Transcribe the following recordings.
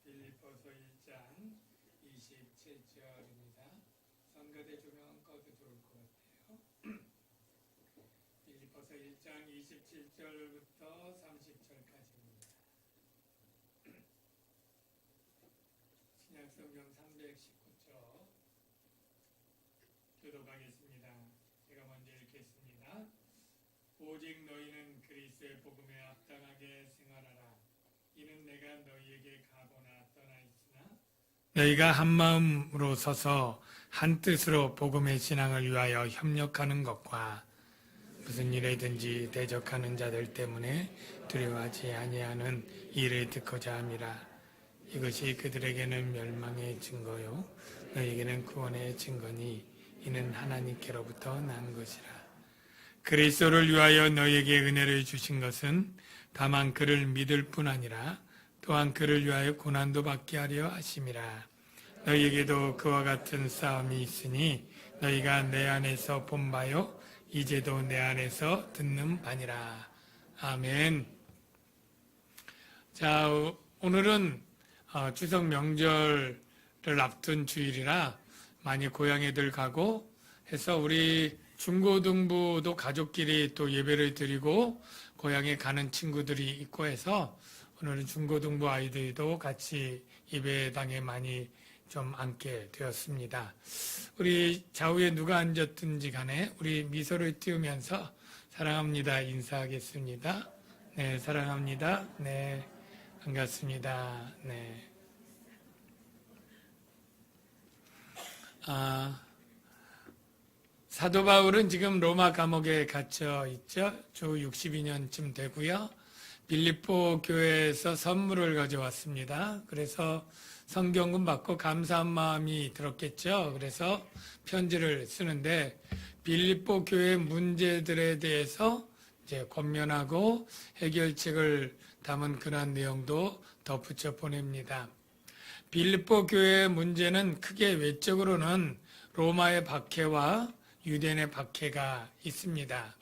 빌립보서 1장 27절입니다. 선거대 조명은 꺼도 좋을 것 같아요. 빌립보서 1장 27절부터 30절까지입니다. 신약성경 319쪽 교독하겠습니다. 제가 먼저 읽겠습니다. 오직 너희는 그리스도의 복음에 합당하게 생활하라. 이는 내가 너희에게 가거나 떠나 있으나 너희가 한 마음으로 서서 한 뜻으로 복음의 신앙을 위하여 협력하는 것과 무슨 일에든지 대적하는 자들 때문에 두려워하지 아니하는 일을 듣고자 함이라. 이것이 그들에게는 멸망의 증거요 너희에게는 구원의 증거니 이는 하나님께로부터 난 것이라. 그리스도를 위하여 너희에게 은혜를 주신 것은 다만 그를 믿을 뿐 아니라 또한 그를 위하여 고난도 받게 하려 하심이라. 너희에게도 그와 같은 싸움이 있으니 너희가 내 안에서 본 바요 이제도 내 안에서 듣는 바니라. 아멘. 자, 오늘은 추석 명절을 앞둔 주일이라 많이 고향에들 가고 해서 우리 중고등부도 가족끼리 또 예배를 드리고 고향에 가는 친구들이 있고 해서 오늘은 중고등부 아이들도 같이 예배당에 많이 좀 앉게 되었습니다. 우리 좌우에 누가 앉았든지 간에 우리 미소를 띄우면서 사랑합니다 인사하겠습니다. 네, 사랑합니다. 네, 반갑습니다. 네. 사도 바울은 지금 로마 감옥에 갇혀 있죠. 주 62년쯤 되고요. 빌립보 교회에서 선물을 가져왔습니다. 그래서 성경금 받고 감사한 마음이 들었겠죠. 그래서 편지를 쓰는데 빌립보 교회 문제들에 대해서 이제 권면하고 해결책을 담은 그런 내용도 덧붙여 보냅니다. 빌립보 교회의 문제는 크게 외적으로는 로마의 박해와 유대인의 박해가 있습니다.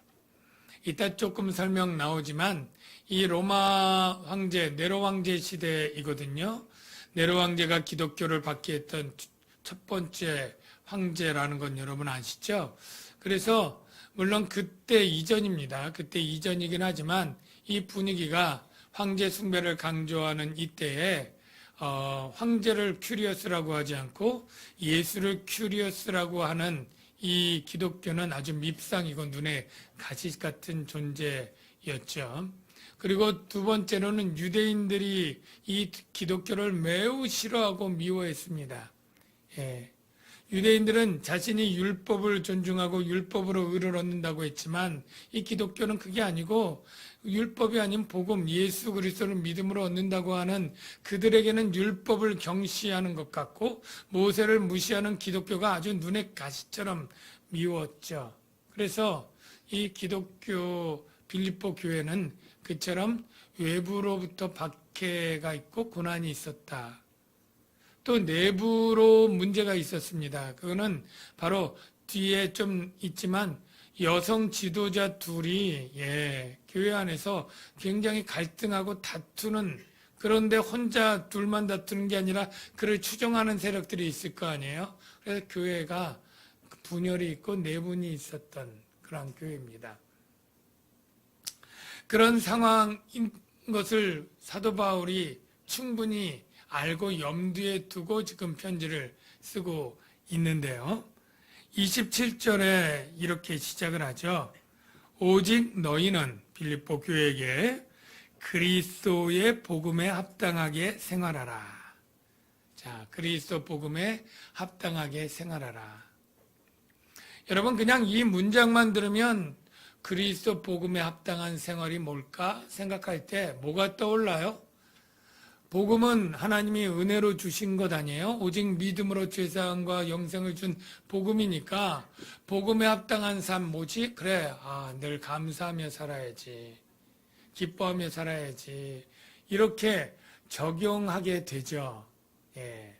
이따 조금 설명 나오지만 이 로마 황제, 네로 황제 시대이거든요. 네로 황제가 기독교를 박해했던 첫 번째 황제라는 건 여러분 아시죠? 그래서 물론 그때 이전입니다. 그때 이전이긴 하지만 이 분위기가 황제 숭배를 강조하는 이때에 황제를 큐리어스라고 하지 않고 예수를 큐리어스라고 하는 이 기독교는 아주 밉상이고 눈에 가시 같은 존재였죠. 그리고 두 번째로는 유대인들이 이 기독교를 매우 싫어하고 미워했습니다. 예. 유대인들은 자신이 율법을 존중하고 율법으로 의를 얻는다고 했지만 이 기독교는 그게 아니고 율법이 아닌 복음, 예수 그리스도를 믿음으로 얻는다고 하는 그들에게는 율법을 경시하는 것 같고 모세를 무시하는 기독교가 아주 눈에 가시처럼 미웠죠. 그래서 이 기독교 빌립보 교회는 그처럼 외부로부터 박해가 있고 고난이 있었다. 또 내부로 문제가 있었습니다. 그거는 바로 뒤에 좀 있지만 여성 지도자 둘이 교회 안에서 굉장히 갈등하고 다투는, 그런데 혼자 둘만 다투는 게 아니라 그를 추종하는 세력들이 있을 거 아니에요. 그래서 교회가 분열이 있고 내분이 있었던 그런 교회입니다. 그런 상황인 것을 사도 바울이 충분히 알고 염두에 두고 지금 편지를 쓰고 있는데요. 27절에 이렇게 시작을 하죠. 오직 너희는 빌립보 교회에게 그리스도의 복음에 합당하게 생활하라. 자, 그리스도 복음에 합당하게 생활하라. 여러분 그냥 이 문장만 들으면 그리스도 복음에 합당한 생활이 뭘까 생각할 때 뭐가 떠올라요? 복음은 하나님이 은혜로 주신 것 아니에요? 오직 믿음으로 죄사함과 영생을 준 복음이니까 복음에 합당한 삶 뭐지? 그래, 늘 감사하며 살아야지. 기뻐하며 살아야지. 이렇게 적용하게 되죠. 예.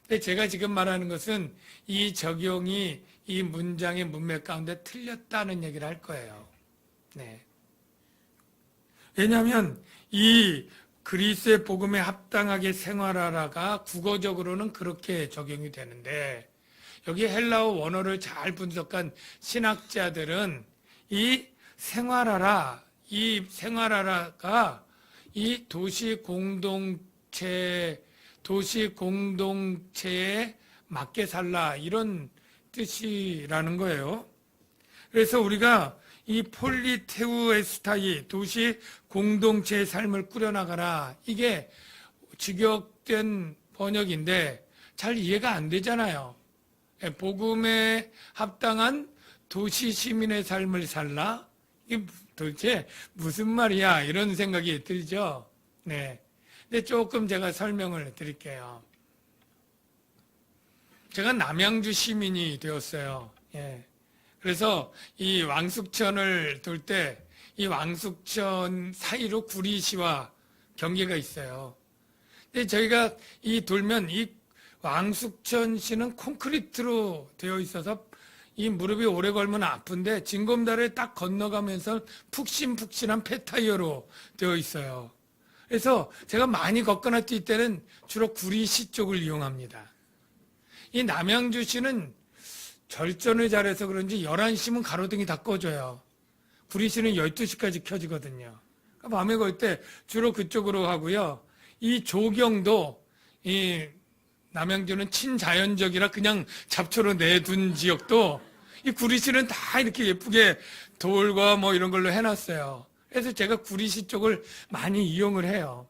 근데 제가 지금 말하는 것은 이 적용이 이 문장의 문맥 가운데 틀렸다는 얘기를 할 거예요. 네. 왜냐하면 이 그리스의 복음에 합당하게 생활하라가 국어적으로는 그렇게 적용이 되는데 여기 헬라어 원어를 잘 분석한 신학자들은 이 생활하라가 이 도시 공동체에 맞게 살라 이런 뜻이라는 거예요. 그래서 우리가 이 폴리테우에스타이 도시 공동체의 삶을 꾸려나가라 이게 직역된 번역인데 잘 이해가 안 되잖아요. 복음에 합당한 도시 시민의 삶을 살라? 이게 도대체 무슨 말이야? 이런 생각이 들죠. 네. 근데 조금 제가 설명을 드릴게요. 제가 남양주 시민이 되었어요. 예. 그래서 이 왕숙천을 돌 때 이 왕숙천 사이로 구리시와 경계가 있어요. 근데 저희가 이 돌면 이 왕숙천시는 콘크리트로 되어 있어서 이 무릎이 오래 걸면 아픈데 징검다리를 딱 건너가면서 푹신푹신한 폐타이어로 되어 있어요. 그래서 제가 많이 걷거나 뛸 때는 주로 구리시 쪽을 이용합니다. 이 남양주시는 절전을 잘해서 그런지 11시면 가로등이 다 꺼져요. 구리시는 12시까지 켜지거든요. 그러니까 밤에 걸 때 주로 그쪽으로 하고요. 이 조경도 이 남양주는 친자연적이라 그냥 잡초로 내둔 지역도 이 구리시는 다 이렇게 예쁘게 돌과 뭐 이런 걸로 해놨어요. 그래서 제가 구리시 쪽을 많이 이용을 해요.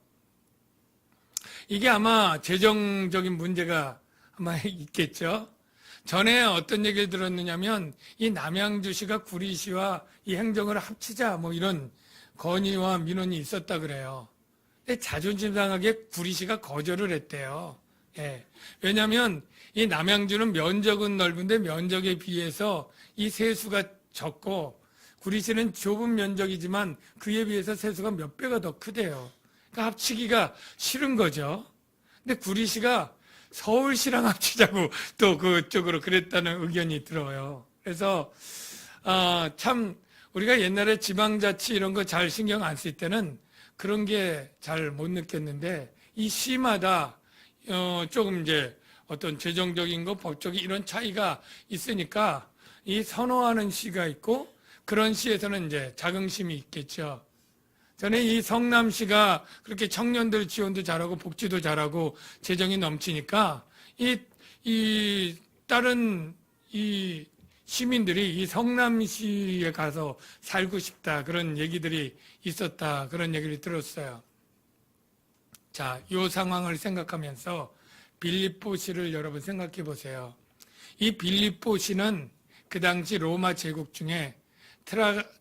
이게 아마 재정적인 문제가 아마 있겠죠. 전에 어떤 얘기를 들었느냐면 이 남양주시가 구리시와 이 행정을 합치자 뭐 이런 건의와 민원이 있었다 그래요. 근데 자존심 상하게 구리시가 거절을 했대요. 예. 왜냐하면 이 남양주는 면적은 넓은데 면적에 비해서 이 세수가 적고 구리시는 좁은 면적이지만 그에 비해서 세수가 몇 배가 더 크대요. 그러니까 합치기가 싫은 거죠. 근데 구리시가 서울시랑 합치자고 또 그쪽으로 그랬다는 의견이 들어요. 그래서 참 우리가 옛날에 지방자치 이런 거 잘 신경 안 쓸 때는 그런 게 잘 못 느꼈는데 이 시마다 조금 이제 어떤 재정적인 거, 법적인 이런 차이가 있으니까 이 선호하는 시가 있고 그런 시에서는 이제 자긍심이 있겠죠. 전에 이 성남시가 그렇게 청년들 지원도 잘하고 복지도 잘하고 재정이 넘치니까 이 다른 이 시민들이 이 성남시에 가서 살고 싶다 그런 얘기들이 있었다 그런 얘기를 들었어요. 자, 이 상황을 생각하면서 빌립보시를 여러분 생각해 보세요. 이 빌립보시는 그 당시 로마 제국 중에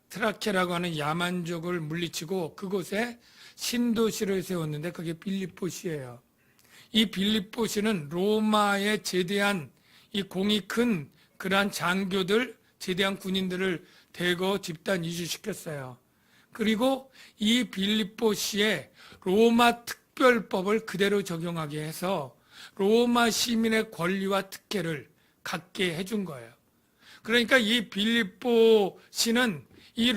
트라케라고 하는 야만족을 물리치고 그곳에 신도시를 세웠는데 그게 빌립보시예요. 이 빌립보시는 로마에 제대한 이 공이 큰 그러한 장교들, 제대한 군인들을 대거 집단 이주시켰어요. 그리고 이 빌립보시에 로마 특별법을 그대로 적용하게 해서 로마 시민의 권리와 특혜를 갖게 해준 거예요. 그러니까 이 빌립보시는 이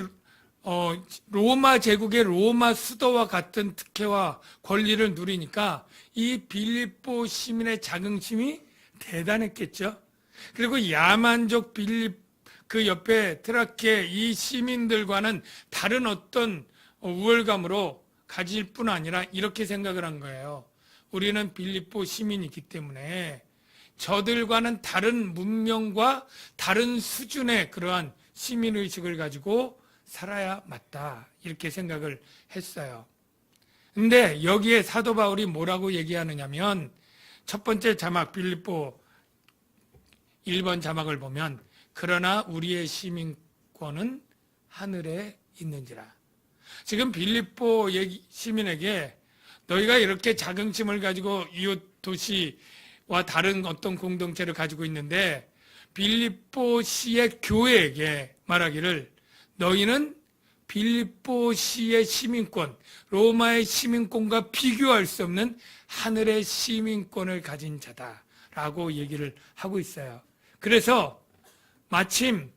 로마 제국의 로마 수도와 같은 특혜와 권리를 누리니까 이 빌립보 시민의 자긍심이 대단했겠죠. 그리고 야만족 그 옆에 트라케 이 시민들과는 다른 어떤 우월감으로 가질 뿐 아니라 이렇게 생각을 한 거예요. 우리는 빌립보 시민이기 때문에 저들과는 다른 문명과 다른 수준의 그러한 시민의식을 가지고 살아야 맞다 이렇게 생각을 했어요. 근데 여기에 사도 바울이 뭐라고 얘기하느냐면 첫 번째 자막 빌립보 1번 자막을 보면 그러나 우리의 시민권은 하늘에 있는지라. 지금 빌립보 시민에게 너희가 이렇게 자긍심을 가지고 이웃 도시와 다른 어떤 공동체를 가지고 있는데 빌립보시의 교회에게 말하기를 너희는 빌립보시의 시민권, 로마의 시민권과 비교할 수 없는 하늘의 시민권을 가진 자다라고 얘기를 하고 있어요. 그래서 마침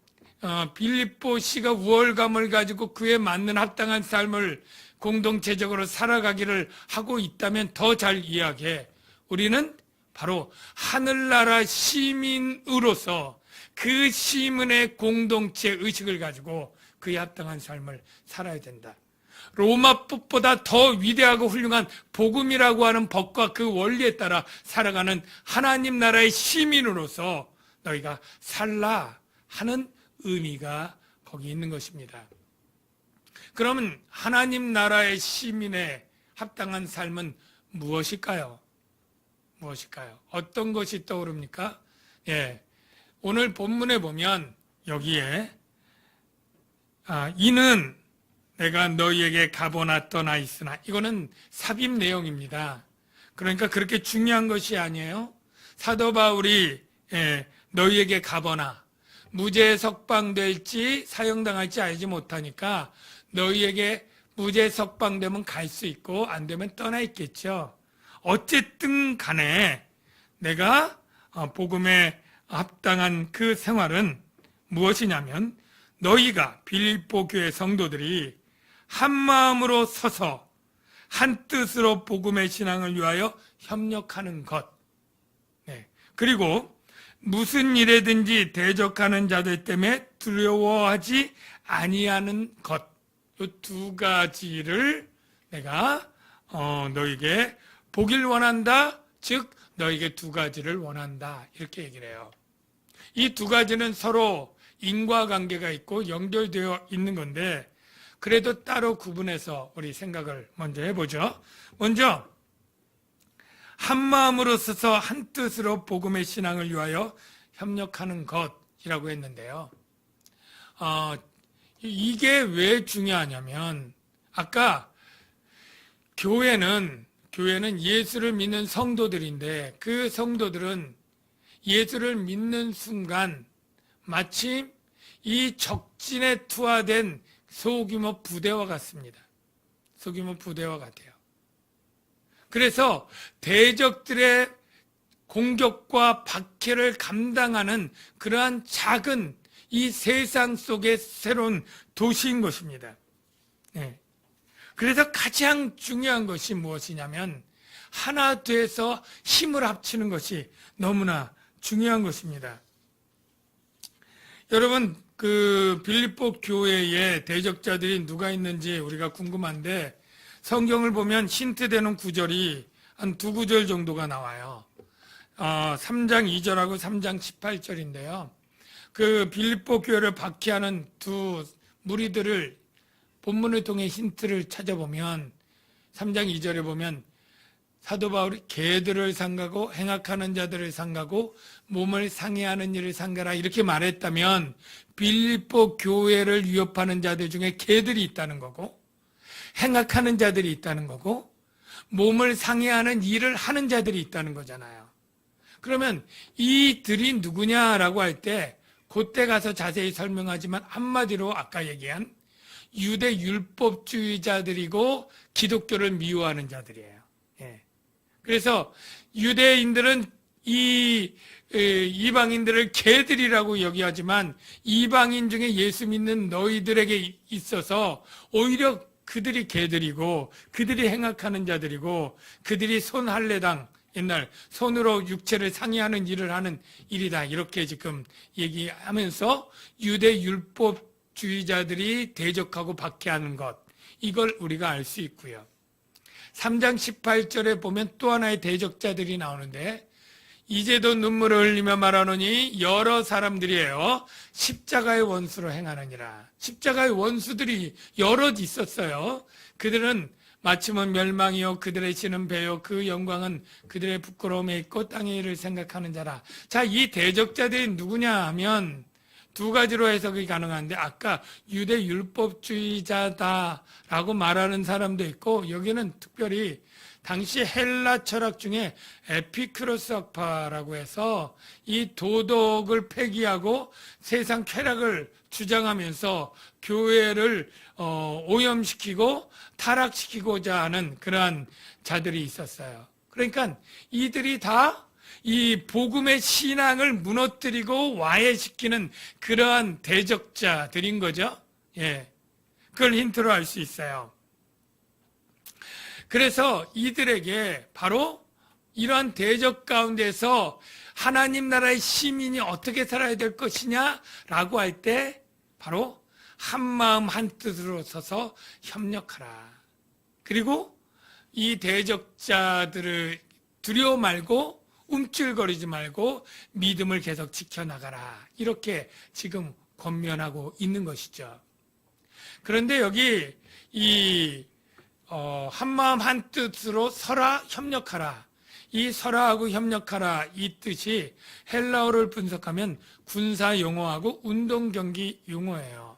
빌립보시가 우월감을 가지고 그에 맞는 합당한 삶을 공동체적으로 살아가기를 하고 있다면 더 잘 이해하게 우리는 바로 하늘나라 시민으로서 그 시민의 공동체 의식을 가지고 그에 합당한 삶을 살아야 된다. 로마법보다 더 위대하고 훌륭한 복음이라고 하는 법과 그 원리에 따라 살아가는 하나님 나라의 시민으로서 너희가 살라 하는 의미가 거기 있는 것입니다. 그러면 하나님 나라의 시민의 합당한 삶은 무엇일까요? 무엇일까요? 어떤 것이 떠오릅니까? 오늘 본문에 보면 여기에 이는 내가 너희에게 가보나 떠나 있으나, 이거는 삽입 내용입니다. 그러니까 그렇게 중요한 것이 아니에요. 사도 바울이 너희에게 가보나, 무죄 석방될지 사형당할지 알지 못하니까 너희에게 무죄 석방되면 갈 수 있고 안 되면 떠나 있겠죠. 어쨌든 간에 내가 복음에 합당한 그 생활은 무엇이냐면, 너희가 빌립보 교회 성도들이 한 마음으로 서서 한 뜻으로 복음의 신앙을 위하여 협력하는 것, 그리고 무슨 일에든지 대적하는 자들 때문에 두려워하지 아니하는 것, 이 두 가지를 내가 너에게 보길 원한다, 즉 너에게 두 가지를 원한다, 이렇게 얘기를 해요. 이 두 가지는 서로 인과관계가 있고 연결되어 있는 건데, 그래도 따로 구분해서 우리 생각을 먼저 해보죠. 먼저 한 마음으로 서서 한 뜻으로 복음의 신앙을 위하여 협력하는 것이라고 했는데요. 이게 왜 중요하냐면, 아까 교회는 예수를 믿는 성도들인데, 그 성도들은 예수를 믿는 순간 마치 이 적진에 투하된 소규모 부대와 같습니다. 소규모 부대와 같아요. 그래서 대적들의 공격과 박해를 감당하는 그러한 작은 이 세상 속의 새로운 도시인 것입니다. 그래서 가장 중요한 것이 무엇이냐면, 하나 돼서 힘을 합치는 것이 너무나 중요한 것입니다. 여러분, 그 빌립보 교회에 대적자들이 누가 있는지 우리가 궁금한데, 성경을 보면 힌트되는 구절이 한 두 구절 정도가 나와요. 3장 2절하고 3장 18절인데요. 그 빌립보 교회를 박해하는 두 무리들을 본문을 통해 힌트를 찾아보면 3장 2절에 보면 사도 바울이 개들을 상가고 행악하는 자들을 상가고 몸을 상해하는 일을 상가라, 이렇게 말했다면 빌립보 교회를 위협하는 자들 중에 개들이 있다는 거고, 행악하는 자들이 있다는 거고, 몸을 상해하는 일을 하는 자들이 있다는 거잖아요. 그러면 이들이 누구냐라고 할 때 그때 가서 자세히 설명하지만, 한마디로 아까 얘기한 유대 율법주의자들이고 기독교를 미워하는 자들이에요. 그래서 유대인들은 이방인들을 개들이라고 여기하지만, 이방인 중에 예수 믿는 너희들에게 있어서 오히려 그들이 개들이고, 그들이 행악하는 자들이고, 그들이 손할례당, 옛날 손으로 육체를 상해하는 일을 하는 일이다, 이렇게 지금 얘기하면서 유대 율법주의자들이 대적하고 박해하는 것, 이걸 우리가 알 수 있고요. 3장 18절에 보면 또 하나의 대적자들이 나오는데, 이제도 눈물을 흘리며 말하노니 여러 사람들이에요. 십자가의 원수로 행하느니라. 십자가의 원수들이 여럿 있었어요. 그들은 마침은 멸망이요 그들의 신은 배요 그 영광은 그들의 부끄러움에 있고 땅의 일을 생각하는 자라. 자, 이 대적자들이 누구냐 하면 두 가지로 해석이 가능한데, 아까 유대 율법주의자다라고 말하는 사람도 있고, 여기는 특별히 당시 헬라 철학 중에 에피크로스 학파라고 해서 이 도덕을 폐기하고 세상 쾌락을 주장하면서 교회를 오염시키고 타락시키고자 하는 그러한 자들이 있었어요. 그러니까 이들이 다 이 복음의 신앙을 무너뜨리고 와해시키는 그러한 대적자들인 거죠. 그걸 힌트로 알 수 있어요. 그래서 이들에게 바로 이러한 대적 가운데서 하나님 나라의 시민이 어떻게 살아야 될 것이냐라고 할 때 바로 한마음 한뜻으로 서서 협력하라. 그리고 이 대적자들을 두려워 말고 움찔거리지 말고 믿음을 계속 지켜나가라. 이렇게 지금 권면하고 있는 것이죠. 그런데 여기 한마음 한뜻으로 서라 협력하라. 이 서라하고 협력하라 이 뜻이 헬라어를 분석하면 군사 용어하고 운동 경기 용어예요.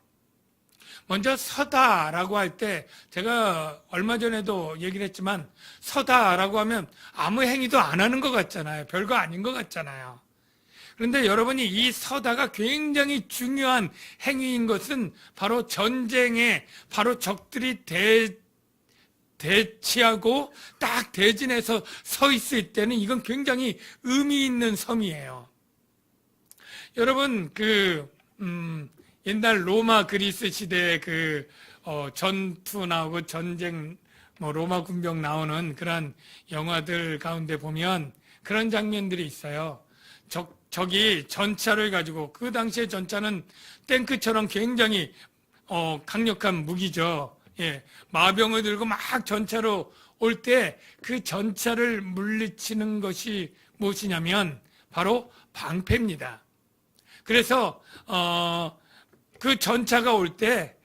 먼저 서다라고 할 때 제가 얼마 전에도 얘기를 했지만 서다라고 하면 아무 행위도 안 하는 것 같잖아요. 별거 아닌 것 같잖아요. 그런데 여러분이 이 서다가 굉장히 중요한 행위인 것은 바로 전쟁에 바로 적들이 대치하고 딱 대진해서 서 있을 때는 이건 굉장히 의미 있는 섬이에요. 여러분 옛날 로마 그리스 시대에 전투 나오고 전쟁 로마 군병 나오는 그런 영화들 가운데 보면 그런 장면들이 있어요. 적이 전차를 가지고 그 당시에 전차는 탱크처럼 굉장히 강력한 무기죠. 예, 마병을 들고 막 전차로 올 때 그 전차를 물리치는 것이 무엇이냐면 바로 방패입니다. 그래서 그 전차가 올 때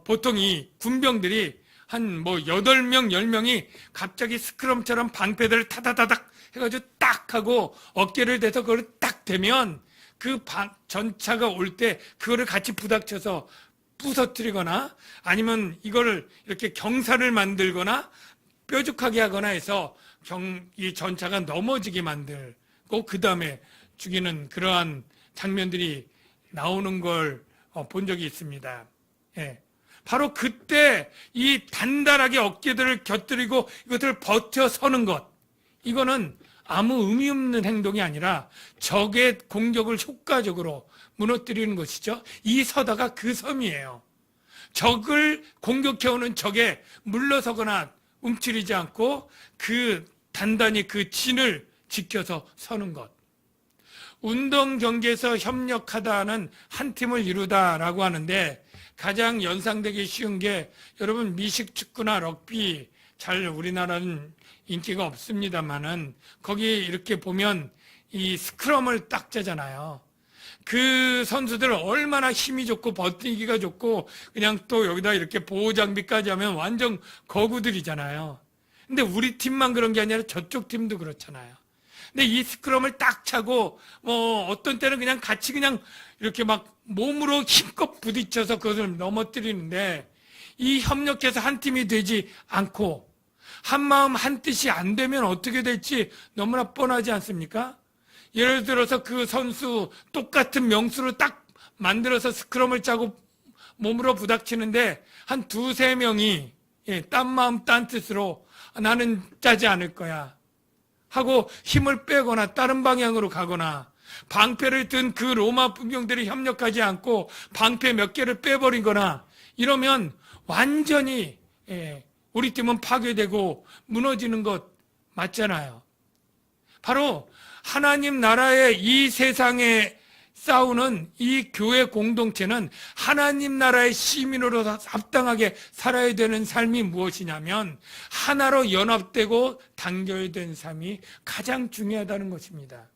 보통 이 군병들이 한 8명, 10명이 갑자기 스크럼처럼 방패들을 타다다닥 해가지고 딱 하고 어깨를 대서 그걸 딱 대면 그 전차가 올 때 그거를 같이 부닥쳐서 부서뜨리거나 아니면 이거를 이렇게 경사를 만들거나 뾰족하게 하거나 해서 이 전차가 넘어지게 만들고 그 다음에 죽이는 그러한 장면들이 나오는 걸 본 적이 있습니다. 예. 바로 그때 이 단단하게 어깨들을 곁들이고 이것을 버텨서는 것, 이거는 아무 의미 없는 행동이 아니라 적의 공격을 효과적으로 무너뜨리는 것이죠. 이 서다가 그 섬이에요. 적을 공격해오는 적에 물러서거나 움츠리지 않고 단단히 그 진을 지켜서 서는 것. 운동 경기에서 협력하다는 한 팀을 이루다라고 하는데 가장 연상되기 쉬운 게 여러분 미식 축구나 럭비 잘 우리나라는 인기가 없습니다만은 거기 이렇게 보면 이 스크럼을 딱 짜잖아요. 그 선수들 얼마나 힘이 좋고 버티기가 좋고 그냥 또 여기다 이렇게 보호 장비까지 하면 완전 거구들이잖아요. 근데 우리 팀만 그런 게 아니라 저쪽 팀도 그렇잖아요. 근데 이 스크럼을 딱 차고 어떤 때는 그냥 같이 그냥 이렇게 막 몸으로 힘껏 부딪혀서 그것을 넘어뜨리는데 이 협력해서 한 팀이 되지 않고 한마음 한뜻이 안 되면 어떻게 될지 너무나 뻔하지 않습니까? 예를 들어서 그 선수 똑같은 명수로 딱 만들어서 스크럼을 짜고 몸으로 부닥치는데 한 두세 명이 딴 마음 딴 뜻으로 나는 짜지 않을 거야 하고 힘을 빼거나 다른 방향으로 가거나 방패를 든 그 로마 군병들이 협력하지 않고 방패 몇 개를 빼버리거나 이러면 완전히 우리 팀은 파괴되고 무너지는 것 맞잖아요. 바로 하나님 나라의 이 세상에 싸우는 이 교회 공동체는 하나님 나라의 시민으로 합당하게 살아야 되는 삶이 무엇이냐면 하나로 연합되고 단결된 삶이 가장 중요하다는 것입니다.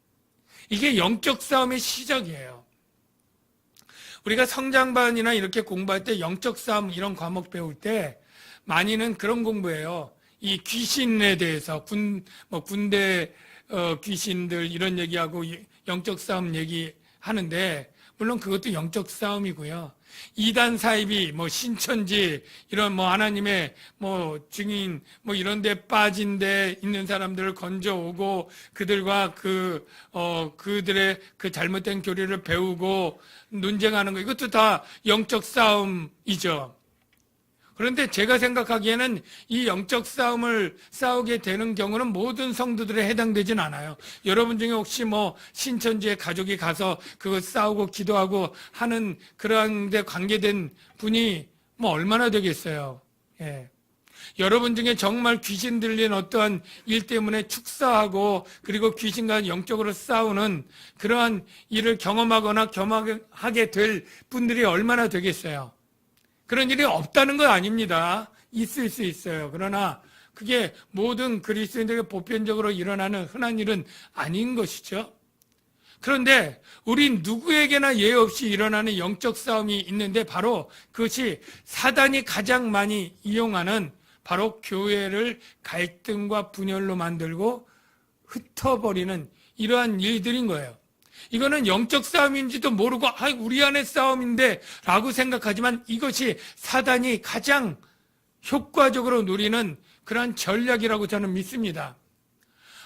이게 영적 싸움의 시작이에요. 우리가 성장반이나 이렇게 공부할 때 영적 싸움 이런 과목 배울 때 많이는 그런 공부예요. 이 귀신에 대해서 군대 귀신들 이런 얘기하고 영적 싸움 얘기하는데 물론 그것도 영적 싸움이고요. 이단 사이비 신천지 이런 하나님의 증인 이런 데 빠진 데 있는 사람들을 건져오고 그들과 그들의 그 잘못된 교리를 배우고 논쟁하는 거 이것도 다 영적 싸움이죠. 그런데 제가 생각하기에는 이 영적 싸움을 싸우게 되는 경우는 모든 성도들에 해당되진 않아요. 여러분 중에 혹시 신천지에 가족이 가서 그거 싸우고 기도하고 하는 그런 데 관계된 분이 얼마나 되겠어요. 예. 여러분 중에 정말 귀신 들린 어떠한 일 때문에 축사하고 그리고 귀신과 영적으로 싸우는 그러한 일을 경험하거나 경험하게 될 분들이 얼마나 되겠어요? 그런 일이 없다는 건 아닙니다. 있을 수 있어요. 그러나 그게 모든 그리스도인들에게 보편적으로 일어나는 흔한 일은 아닌 것이죠. 그런데 우리 누구에게나 예외 없이 일어나는 영적 싸움이 있는데 바로 그것이 사단이 가장 많이 이용하는 바로 교회를 갈등과 분열로 만들고 흩어버리는 이러한 일들인 거예요. 이거는 영적 싸움인지도 모르고 우리 안의 싸움인데 라고 생각하지만 이것이 사단이 가장 효과적으로 누리는 그런 전략이라고 저는 믿습니다.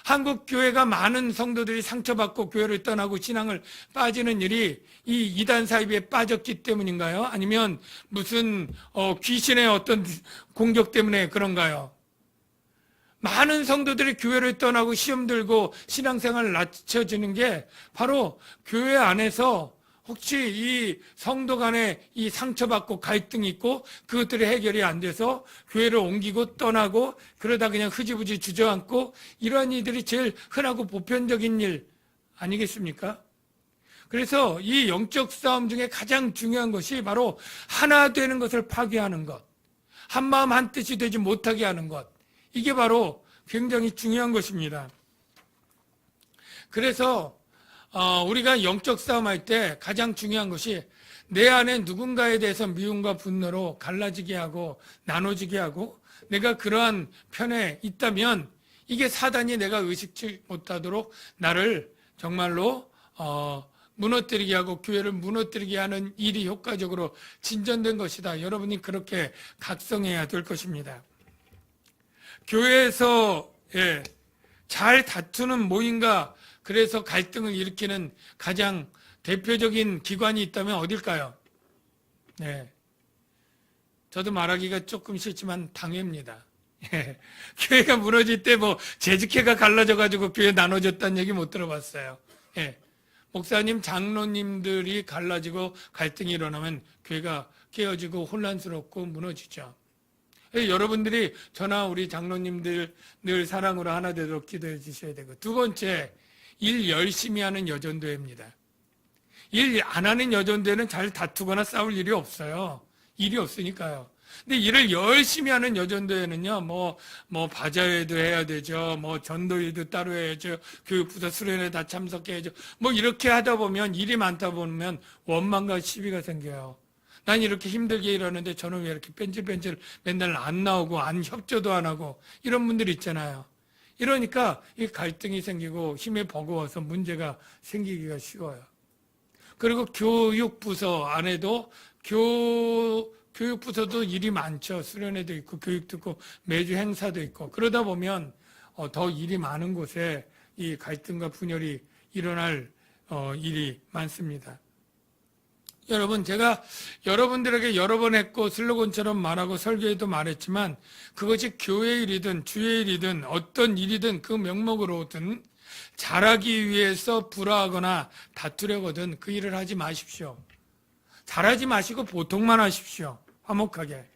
한국 교회가 많은 성도들이 상처받고 교회를 떠나고 신앙을 빠지는 일이 이 이단 사입에 빠졌기 때문인가요? 아니면 무슨 귀신의 어떤 공격 때문에 그런가요? 많은 성도들이 교회를 떠나고 시험 들고 신앙생활을 낮춰지는 게 바로 교회 안에서 혹시 이 성도 간에 이 상처받고 갈등이 있고 그것들이 해결이 안 돼서 교회를 옮기고 떠나고 그러다 그냥 흐지부지 주저앉고 이러한 일들이 제일 흔하고 보편적인 일 아니겠습니까? 그래서 이 영적 싸움 중에 가장 중요한 것이 바로 하나 되는 것을 파괴하는 것, 한마음 한뜻이 되지 못하게 하는 것, 이게 바로 굉장히 중요한 것입니다. 그래서 우리가 영적 싸움할 때 가장 중요한 것이 내 안에 누군가에 대해서 미움과 분노로 갈라지게 하고 나눠지게 하고 내가 그러한 편에 있다면 이게 사단이 내가 의식치 못하도록 나를 정말로 무너뜨리게 하고 교회를 무너뜨리게 하는 일이 효과적으로 진전된 것이다. 여러분이 그렇게 각성해야 될 것입니다. 교회에서 잘 다투는 모임과 그래서 갈등을 일으키는 가장 대표적인 기관이 있다면 어딜까요? 네. 저도 말하기가 조금 싫지만 당회입니다. 교회가 무너질 때 재직회가 갈라져가지고 교회 나눠졌다는 얘기 못 들어봤어요. 목사님, 장로님들이 갈라지고 갈등이 일어나면 교회가 깨어지고 혼란스럽고 무너지죠. 여러분들이 저나 우리 장로님들 늘 사랑으로 하나 되도록 기도해 주셔야 되고, 두 번째, 일 열심히 하는 여전도회입니다. 일 안 하는 여전도회는 잘 다투거나 싸울 일이 없어요. 일이 없으니까요. 근데 일을 열심히 하는 여전도회는요, 바자회도 해야 되죠. 전도일도 따로 해야죠. 교육부서 수련회 다 참석해야죠. 이렇게 하다 보면, 일이 많다 보면 원망과 시비가 생겨요. 난 이렇게 힘들게 일하는데 저는 왜 이렇게 뺀질뺀질 맨날 안 나오고 안 협조도 안 하고 이런 분들 있잖아요. 이러니까 이 갈등이 생기고 힘에 버거워서 문제가 생기기가 쉬워요. 그리고 교육부서 안에도 교육부서도 일이 많죠. 수련회도 있고 교육도 있고 매주 행사도 있고 그러다 보면 더 일이 많은 곳에 이 갈등과 분열이 일어날 일이 많습니다. 여러분, 제가 여러분들에게 여러 번 했고 슬로건처럼 말하고 설교에도 말했지만 그것이 교회 일이든 주의 일이든 어떤 일이든 그 명목으로든 잘하기 위해서 불화하거나 다투려거든 그 일을 하지 마십시오. 잘하지 마시고 보통만 하십시오. 화목하게.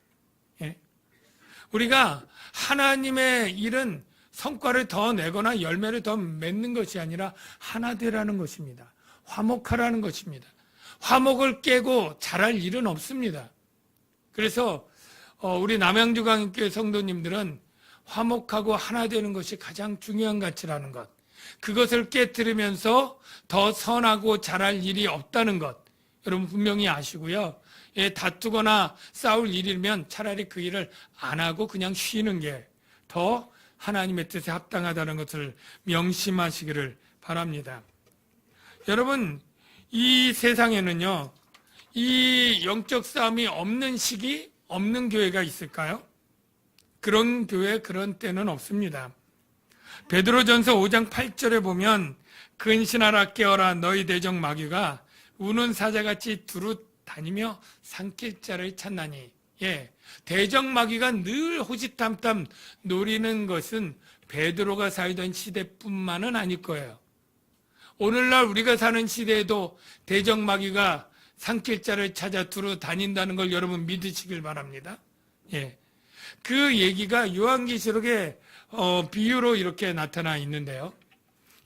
우리가 하나님의 일은 성과를 더 내거나 열매를 더 맺는 것이 아니라 하나 되라는 것입니다. 화목하라는 것입니다. 화목을 깨고 잘할 일은 없습니다. 그래서 우리 남양주강인교회 성도님들은 화목하고 하나 되는 것이 가장 중요한 가치라는 것, 그것을 깨뜨리면서 더 선하고 잘할 일이 없다는 것 여러분 분명히 아시고요. 다투거나 싸울 일이면 차라리 그 일을 안 하고 그냥 쉬는 게 더 하나님의 뜻에 합당하다는 것을 명심하시기를 바랍니다. 여러분, 이 세상에는요, 이 영적 싸움이 없는 시기, 없는 교회가 있을까요? 그런 교회, 그런 때는 없습니다. 베드로전서 5장 8절에 보면 근신하라 깨어라 너희 대적 마귀가 우는 사자같이 두루 다니며 삼킬 자를 찾나니. 대적 마귀가 늘 호시탐탐 노리는 것은 베드로가 살던 시대뿐만은 아닐 거예요. 오늘날 우리가 사는 시대에도 대적 마귀가 삼킬 자를 찾아 두루 다닌다는 걸 여러분 믿으시길 바랍니다. 그 얘기가 요한계시록의 비유로 이렇게 나타나 있는데요.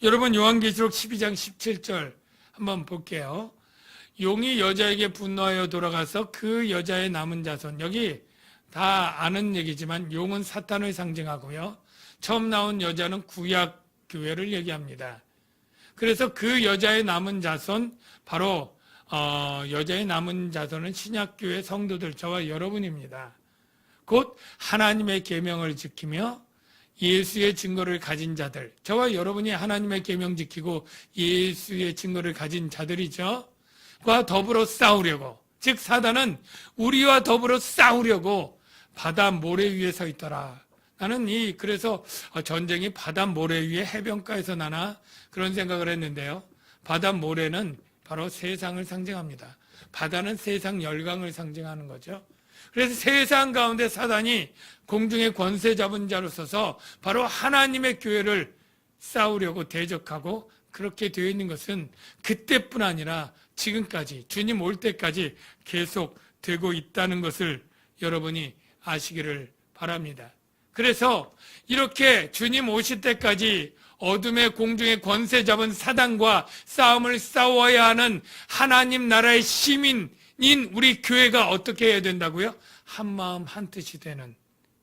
여러분 요한계시록 12장 17절 한번 볼게요. 용이 여자에게 분노하여 돌아가서 그 여자의 남은 자손, 여기 다 아는 얘기지만 용은 사탄을 상징하고요. 처음 나온 여자는 구약 교회를 얘기합니다. 그래서 그 여자의 남은 자손, 바로 여자의 남은 자손은 신약교회 성도들, 저와 여러분입니다. 곧 하나님의 계명을 지키며 예수의 증거를 가진 자들, 저와 여러분이 하나님의 계명 지키고 예수의 증거를 가진 자들이죠. 과 더불어 싸우려고, 즉 사단은 우리와 더불어 싸우려고 바다 모래 위에 서 있더라. 나는 그래서 전쟁이 바다 모래 위에 해변가에서 나나 그런 생각을 했는데요. 바다 모래는 바로 세상을 상징합니다. 바다는 세상 열강을 상징하는 거죠. 그래서 세상 가운데 사단이 공중의 권세 잡은 자로 서서 바로 하나님의 교회를 싸우려고 대적하고, 그렇게 되어 있는 것은 그때뿐 아니라 지금까지, 주님 올 때까지 계속 되고 있다는 것을 여러분이 아시기를 바랍니다. 그래서 이렇게 주님 오실 때까지 어둠의 공중의 권세 잡은 사단과 싸움을 싸워야 하는 하나님 나라의 시민인 우리 교회가 어떻게 해야 된다고요? 한 마음 한 뜻이 되는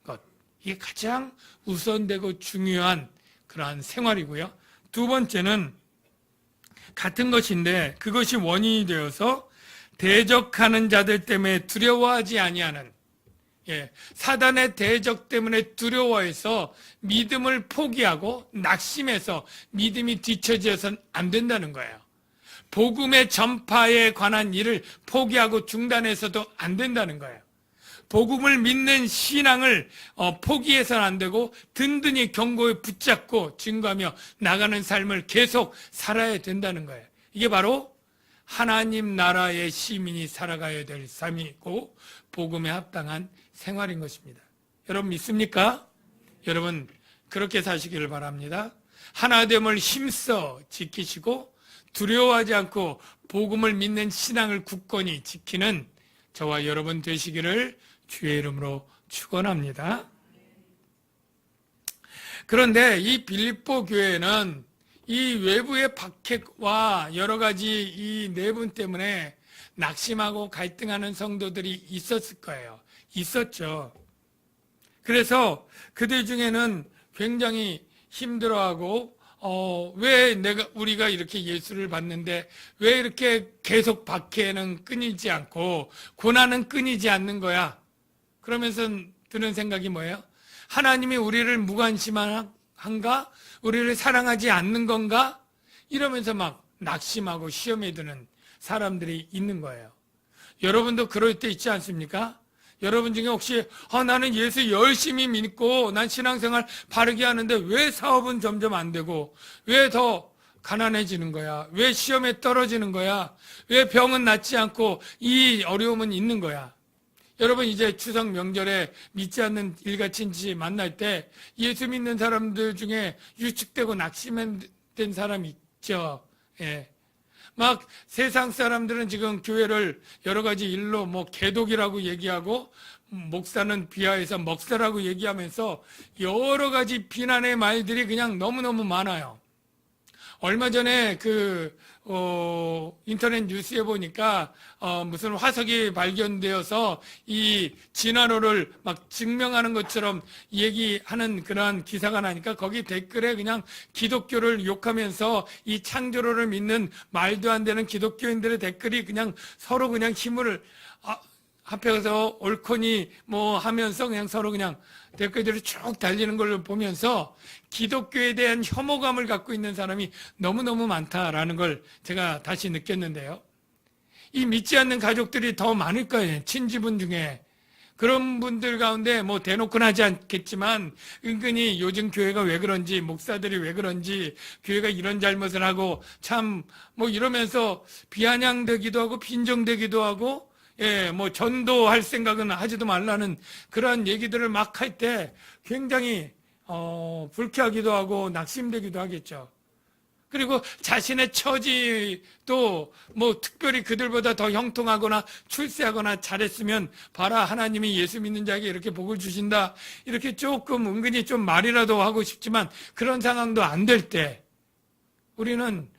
것, 이게 가장 우선되고 중요한 그러한 생활이고요. 두 번째는 같은 것인데 그것이 원인이 되어서 대적하는 자들 때문에 두려워하지 아니하는, 사단의 대적 때문에 두려워해서 믿음을 포기하고 낙심해서 믿음이 뒤처져서는 안 된다는 거예요. 복음의 전파에 관한 일을 포기하고 중단해서도 안 된다는 거예요. 복음을 믿는 신앙을 포기해서는 안 되고 든든히 경고에 붙잡고 증거하며 나가는 삶을 계속 살아야 된다는 거예요. 이게 바로 하나님 나라의 시민이 살아가야 될 삶이고 복음에 합당한 생활인 것입니다. 여러분 믿습니까? 여러분 그렇게 사시기를 바랍니다. 하나됨을 힘써 지키시고 두려워하지 않고 복음을 믿는 신앙을 굳건히 지키는 저와 여러분 되시기를 주의 이름으로 축원합니다. 그런데 이 빌립보 교회는 이 외부의 박해와 여러 가지 이 내분 때문에 낙심하고 갈등하는 성도들이 있었을 거예요. 있었죠. 그래서 그들 중에는 굉장히 힘들어하고 왜 우리가 이렇게 예수를 받는데 왜 이렇게 계속 박해는 끊이지 않고 고난은 끊이지 않는 거야? 그러면서 드는 생각이 뭐예요? 하나님이 우리를 무관심한가? 우리를 사랑하지 않는 건가? 이러면서 막 낙심하고 시험에 드는 사람들이 있는 거예요. 여러분도 그럴 때 있지 않습니까? 여러분 중에 혹시 나는 예수 열심히 믿고 난 신앙생활 바르게 하는데 왜 사업은 점점 안 되고 왜 더 가난해지는 거야? 왜 시험에 떨어지는 거야? 왜 병은 낫지 않고 이 어려움은 있는 거야? 여러분 이제 추석 명절에 믿지 않는 일가친지 만날 때 예수 믿는 사람들 중에 유축되고 낙심된 사람 있죠. 막 세상 사람들은 지금 교회를 여러 가지 일로 개독이라고 얘기하고 목사는 비하해서 먹사라고 얘기하면서 여러 가지 비난의 말들이 그냥 너무너무 많아요. 얼마 전에 인터넷 뉴스에 보니까 무슨 화석이 발견되어서 이 진화론을 막 증명하는 것처럼 얘기하는 그러한 기사가 나니까 거기 댓글에 그냥 기독교를 욕하면서 이 창조론을 믿는 말도 안 되는 기독교인들의 댓글이 그냥 서로 그냥 힘을 합해서 옳거니 하면서 그냥 서로 그냥 댓글들이 쭉 달리는 걸 보면서 기독교에 대한 혐오감을 갖고 있는 사람이 너무너무 많다라는 걸 제가 다시 느꼈는데요. 이 믿지 않는 가족들이 더 많을 거예요. 친지분 중에. 그런 분들 가운데 대놓고는 하지 않겠지만 은근히 요즘 교회가 왜 그런지, 목사들이 왜 그런지, 교회가 이런 잘못을 하고 참 이러면서 비아냥되기도 하고 빈정되기도 하고 전도할 생각은 하지도 말라는 그러한 얘기들을 막 할 때 굉장히 불쾌하기도 하고 낙심되기도 하겠죠. 그리고 자신의 처지도 뭐 특별히 그들보다 더 형통하거나 출세하거나 잘했으면 봐라, 하나님이 예수 믿는 자에게 이렇게 복을 주신다, 이렇게 조금 은근히 좀 말이라도 하고 싶지만 그런 상황도 안 될 때 우리는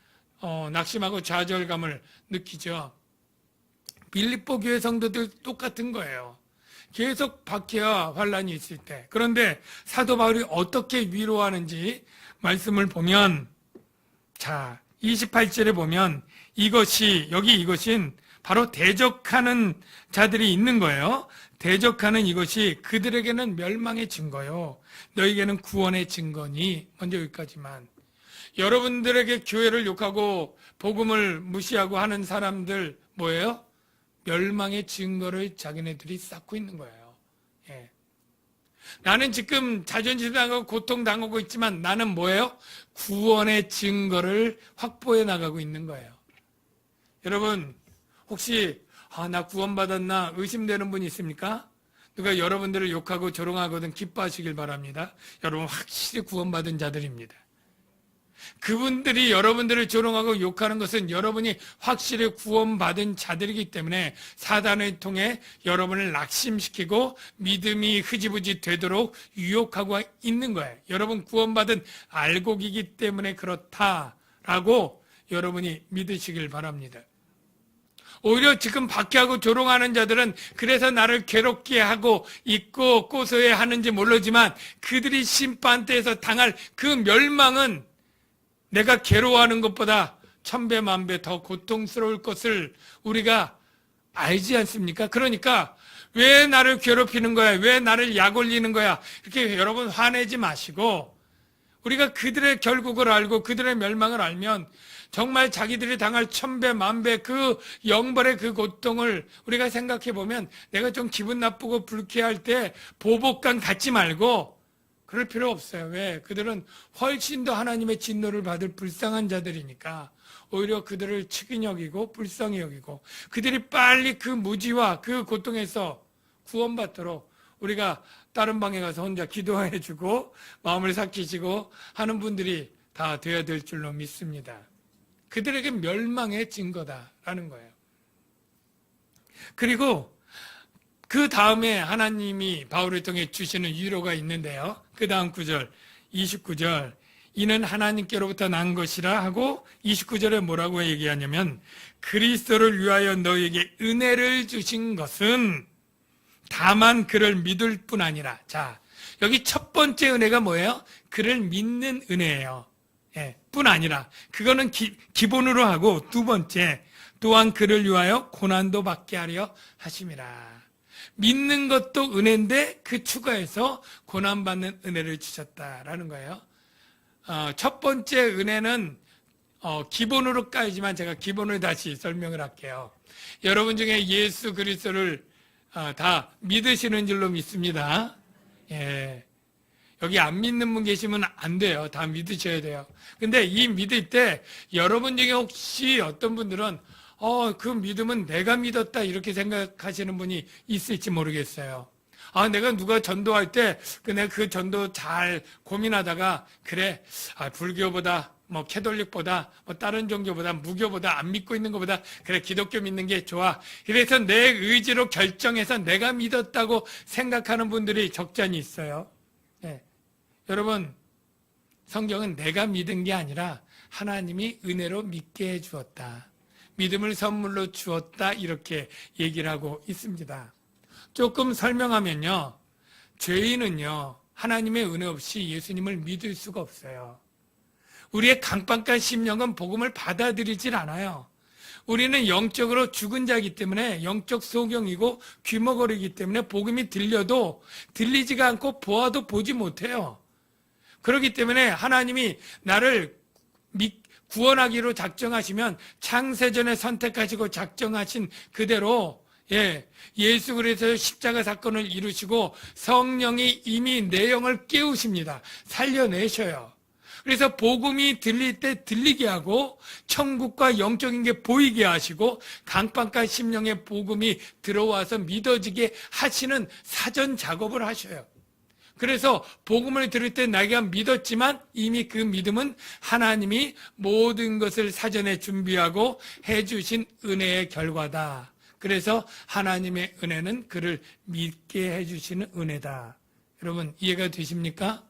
낙심하고 좌절감을 느끼죠. 빌립보 교회 성도들 똑같은 거예요. 계속 박해와 환란이 있을 때. 그런데 사도 바울이 어떻게 위로하는지 말씀을 보면, 자, 28절에 보면 이것인 바로 대적하는 자들이 있는 거예요. 대적하는 이것이 그들에게는 멸망의 증거요, 너희에게는 구원의 증거니. 먼저 여기까지만. 여러분들에게 교회를 욕하고 복음을 무시하고 하는 사람들 뭐예요? 멸망의 증거를 자기네들이 쌓고 있는 거예요. 예. 나는 지금 자존심 당하고 고통 당하고 있지만 나는 뭐예요? 구원의 증거를 확보해 나가고 있는 거예요. 여러분, 혹시 나 구원받았나 의심되는 분 있습니까? 누가 여러분들을 욕하고 조롱하거든 기뻐하시길 바랍니다. 여러분 확실히 구원받은 자들입니다. 그분들이 여러분들을 조롱하고 욕하는 것은 여러분이 확실히 구원받은 자들이기 때문에 사단을 통해 여러분을 낙심시키고 믿음이 흐지부지 되도록 유혹하고 있는 거예요. 여러분 구원받은 알곡이기 때문에 그렇다라고 여러분이 믿으시길 바랍니다. 오히려 지금 박해하고 조롱하는 자들은 그래서 나를 괴롭게 하고 있고 고소해 하는지 모르지만 그들이 심판대에서 당할 그 멸망은 내가 괴로워하는 것보다 1000배, 1000배 더 고통스러울 것을 우리가 알지 않습니까? 그러니까 왜 나를 괴롭히는 거야? 왜 나를 약 올리는 거야? 이렇게 여러분 화내지 마시고, 우리가 그들의 결국을 알고 그들의 멸망을 알면 정말 자기들이 당할 1000배, 1000배 그 영벌의 그 고통을 우리가 생각해 보면 내가 좀 기분 나쁘고 불쾌할 때 보복감 갖지 말고 그럴 필요 없어요. 왜? 그들은 훨씬 더 하나님의 진노를 받을 불쌍한 자들이니까 오히려 그들을 측은히 여기고 불쌍히 여기고 그들이 빨리 그 무지와 그 고통에서 구원받도록 우리가 다른 방에 가서 혼자 기도해주고 마음을 삭히시고 하는 분들이 다 되어야 될 줄로 믿습니다. 그들에게 멸망의 증거다라는 거예요. 그리고 그 다음에 하나님이 바울을 통해 주시는 위로가 있는데요. 그 다음 9절, 29절. 이는 하나님께로부터 난 것이라 하고 29절에 뭐라고 얘기하냐면 그리스도를 위하여 너에게 은혜를 주신 것은 다만 그를 믿을 뿐 아니라. 자, 여기 첫 번째 은혜가 뭐예요? 그를 믿는 은혜예요. 예, 뿐 아니라. 그거는 기본으로 하고 두 번째, 또한 그를 위하여 고난도 받게 하려 하심이라. 믿는 것도 은혜인데 그 추가해서 고난받는 은혜를 주셨다라는 거예요. 첫 번째 은혜는 기본으로 까이지만 제가 기본을 다시 설명을 할게요. 여러분 중에 예수 그리스도를 다 믿으시는 줄로 믿습니다. 예. 여기 안 믿는 분 계시면 안 돼요. 다 믿으셔야 돼요. 근데 이 믿을 때 여러분 중에 혹시 어떤 분들은 그 믿음은 내가 믿었다 이렇게 생각하시는 분이 있을지 모르겠어요. 내가 누가 전도할 때 내가 그 전도 잘 고민하다가 그래, 불교보다 뭐 캐톨릭보다 뭐 다른 종교보다 무교보다 안 믿고 있는 것보다 그래 기독교 믿는 게 좋아. 그래서 내 의지로 결정해서 내가 믿었다고 생각하는 분들이 적잖이 있어요. 네. 여러분, 성경은 내가 믿은 게 아니라 하나님이 은혜로 믿게 해주었다. 믿음을 선물로 주었다 이렇게 얘기를 하고 있습니다. 조금 설명하면요, 죄인은요 하나님의 은혜 없이 예수님을 믿을 수가 없어요. 우리의 강박한 심령은 복음을 받아들이질 않아요. 우리는 영적으로 죽은 자이기 때문에 영적 소경이고 귀머거리기 때문에 복음이 들려도 들리지가 않고 보아도 보지 못해요. 그렇기 때문에 하나님이 나를 구원하기로 작정하시면 창세전에 선택하시고 작정하신 그대로 예수 그리스도의 십자가 사건을 이루시고 성령이 이미 내 영을 깨우십니다. 살려내셔요. 그래서 복음이 들릴 때 들리게 하고 천국과 영적인 게 보이게 하시고 강박과 심령의 복음이 들어와서 믿어지게 하시는 사전 작업을 하셔요. 그래서 복음을 들을 때 내가 믿었지만 이미 그 믿음은 하나님이 모든 것을 사전에 준비하고 해주신 은혜의 결과다. 그래서 하나님의 은혜는 그를 믿게 해주시는 은혜다. 여러분 이해가 되십니까?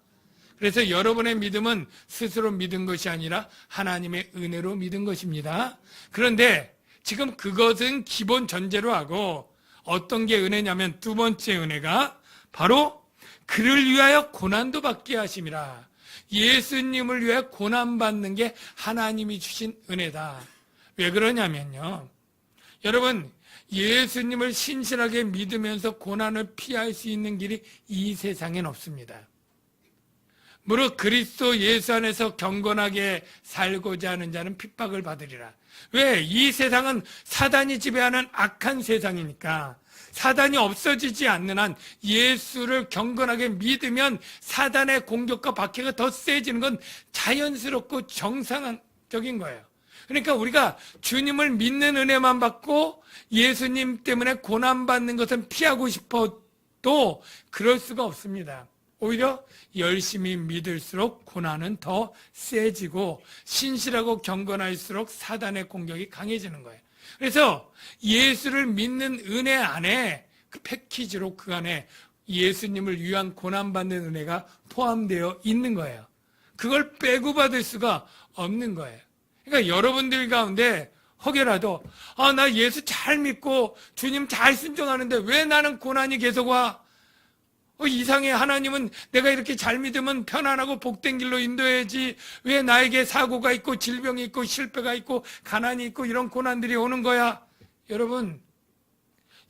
그래서 여러분의 믿음은 스스로 믿은 것이 아니라 하나님의 은혜로 믿은 것입니다. 그런데 지금 그것은 기본 전제로 하고 어떤 게 은혜냐면 두 번째 은혜가 바로 그를 위하여 고난도 받게 하심이라. 예수님을 위해 고난받는 게 하나님이 주신 은혜다. 왜 그러냐면요. 여러분 예수님을 신실하게 믿으면서 고난을 피할 수 있는 길이 이 세상엔 없습니다. 무릇 그리스도 예수 안에서 경건하게 살고자 하는 자는 핍박을 받으리라. 왜? 이 세상은 사단이 지배하는 악한 세상이니까. 사단이 없어지지 않는 한 예수를 경건하게 믿으면 사단의 공격과 박해가 더 세지는 건 자연스럽고 정상적인 거예요. 그러니까 우리가 주님을 믿는 은혜만 받고 예수님 때문에 고난받는 것은 피하고 싶어도 그럴 수가 없습니다. 오히려 열심히 믿을수록 고난은 더 세지고 신실하고 경건할수록 사단의 공격이 강해지는 거예요. 그래서 예수를 믿는 은혜 안에 그 패키지로 그 안에 예수님을 위한 고난받는 은혜가 포함되어 있는 거예요. 그걸 빼고 받을 수가 없는 거예요. 그러니까 여러분들 가운데 혹여라도 나 예수 잘 믿고 주님 잘 순종하는데 왜 나는 고난이 계속 와? 이상해. 하나님은 내가 이렇게 잘 믿으면 편안하고 복된 길로 인도해야지 왜 나에게 사고가 있고 질병이 있고 실패가 있고 가난이 있고 이런 고난들이 오는 거야? 여러분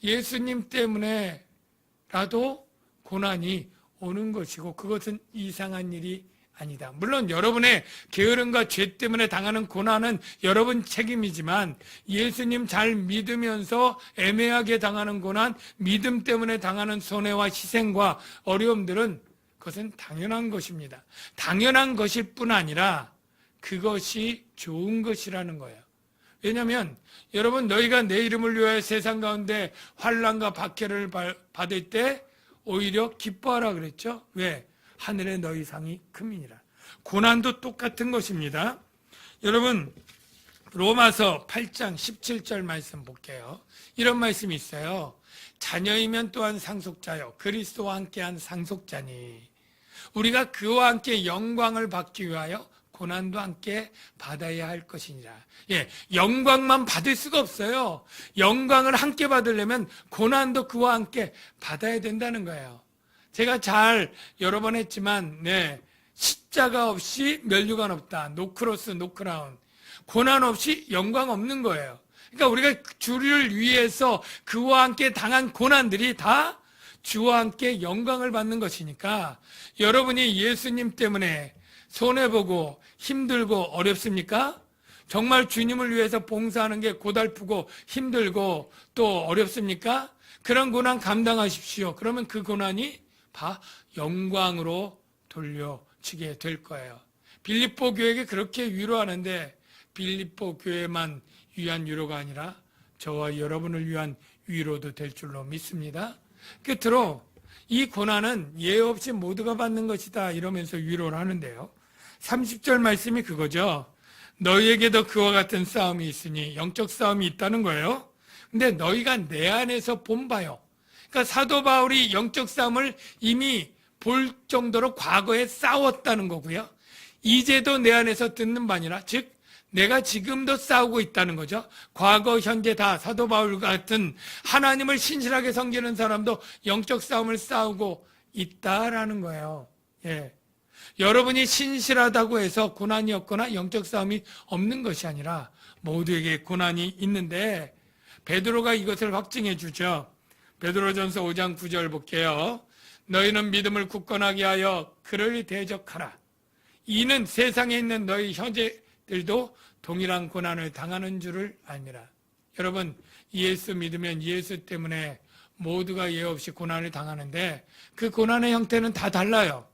예수님 때문에라도 고난이 오는 것이고 그것은 이상한 일이 아니다. 물론 여러분의 게으름과 죄 때문에 당하는 고난은 여러분 책임이지만 예수님 잘 믿으면서 애매하게 당하는 고난, 믿음 때문에 당하는 손해와 희생과 어려움들은 그것은 당연한 것입니다. 당연한 것일 뿐 아니라 그것이 좋은 것이라는 거예요. 왜냐하면 여러분 너희가 내 이름을 위하여 세상 가운데 환난과 박해를 받을 때 오히려 기뻐하라 그랬죠. 왜? 하늘의 너희 상이 큼이니라. 고난도 똑같은 것입니다. 여러분 로마서 8장 17절 말씀 볼게요. 이런 말씀이 있어요. 자녀이면 또한 상속자요 그리스도와 함께한 상속자니 우리가 그와 함께 영광을 받기 위하여 고난도 함께 받아야 할 것이니라. 영광만 받을 수가 없어요. 영광을 함께 받으려면 고난도 그와 함께 받아야 된다는 거예요. 제가 잘 여러 번 했지만 십자가 없이 면류관 없다. 노크로스 노크라운. 고난 없이 영광 없는 거예요. 그러니까 우리가 주를 위해서 그와 함께 당한 고난들이 다 주와 함께 영광을 받는 것이니까 여러분이 예수님 때문에 손해보고 힘들고 어렵습니까? 정말 주님을 위해서 봉사하는 게 고달프고 힘들고 또 어렵습니까? 그런 고난 감당하십시오. 그러면 그 고난이 다 영광으로 돌려지게 될 거예요. 빌립보 교회에게 그렇게 위로하는데 빌립보 교회만 위한 위로가 아니라 저와 여러분을 위한 위로도 될 줄로 믿습니다. 끝으로 이 고난은 예외 없이 모두가 받는 것이다 이러면서 위로를 하는데요. 30절 말씀이 그거죠. 너희에게도 그와 같은 싸움이 있으니 영적 싸움이 있다는 거예요. 근데 너희가 내 안에서 본 바요. 그러니까 사도 바울이 영적 싸움을 이미 볼 정도로 과거에 싸웠다는 거고요. 이제도 내 안에서 듣는 바니라, 즉 내가 지금도 싸우고 있다는 거죠. 과거, 현재 다 사도 바울 같은 하나님을 신실하게 섬기는 사람도 영적 싸움을 싸우고 있다라는 거예요. 여러분이 신실하다고 해서 고난이 없거나 영적 싸움이 없는 것이 아니라 모두에게 고난이 있는데 베드로가 이것을 확증해 주죠. 베드로전서 5장 9절 볼게요. 너희는 믿음을 굳건하게 하여 그를 대적하라. 이는 세상에 있는 너희 형제들도 동일한 고난을 당하는 줄을 알미라. 여러분 예수 믿으면 예수 때문에 모두가 예외 없이 고난을 당하는데 그 고난의 형태는 다 달라요.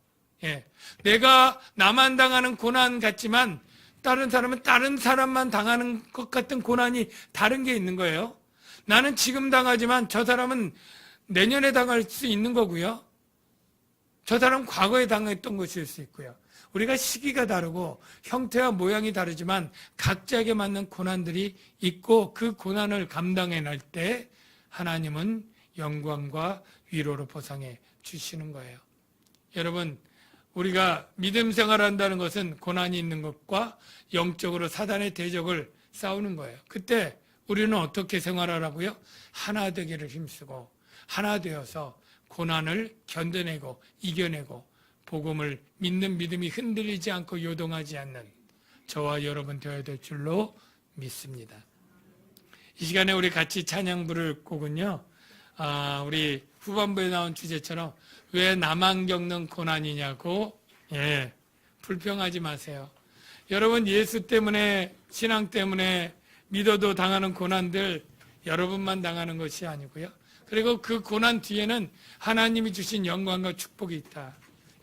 내가 나만 당하는 고난 같지만 다른 사람은 다른 사람만 당하는 것 같은 고난이 다른 게 있는 거예요. 나는 지금 당하지만 저 사람은 내년에 당할 수 있는 거고요. 저 사람 과거에 당했던 것일 수 있고요. 우리가 시기가 다르고 형태와 모양이 다르지만 각자에게 맞는 고난들이 있고 그 고난을 감당해낼 때 하나님은 영광과 위로로 보상해 주시는 거예요. 여러분, 우리가 믿음 생활한다는 것은 고난이 있는 것과 영적으로 사단의 대적을 싸우는 거예요. 그때 우리는 어떻게 생활하라고요? 하나 되기를 힘쓰고 하나 되어서 고난을 견뎌내고 이겨내고 복음을 믿는 믿음이 흔들리지 않고 요동하지 않는 저와 여러분 되어야 될 줄로 믿습니다. 이 시간에 우리 같이 찬양 부를 곡은요, 우리 후반부에 나온 주제처럼 왜 나만 겪는 고난이냐고, 불평하지 마세요. 여러분, 예수 때문에, 신앙 때문에 믿어도 당하는 고난들 여러분만 당하는 것이 아니고요. 그리고 그 고난 뒤에는 하나님이 주신 영광과 축복이 있다.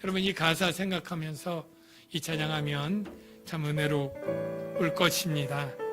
여러분, 이 가사 생각하면서 이 찬양하면 참 은혜로울 것입니다.